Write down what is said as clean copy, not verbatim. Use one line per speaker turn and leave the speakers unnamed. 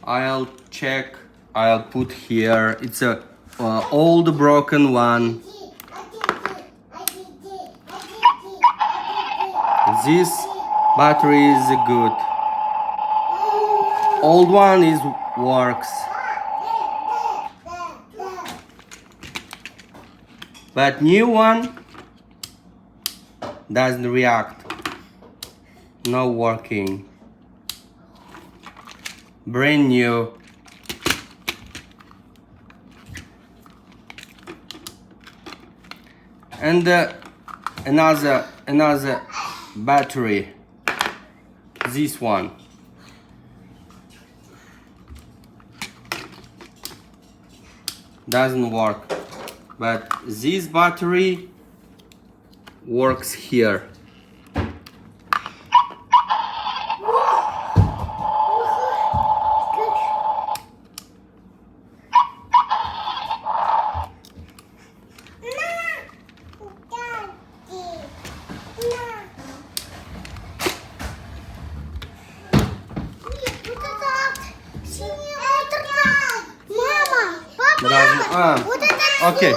I'll check. I'll put here. It's a old broken one. This battery is good. Old one is works. But new one doesn't react. No working. Brand new. And another battery. This one. Doesn't work. But this battery works here. Doesn't, okay.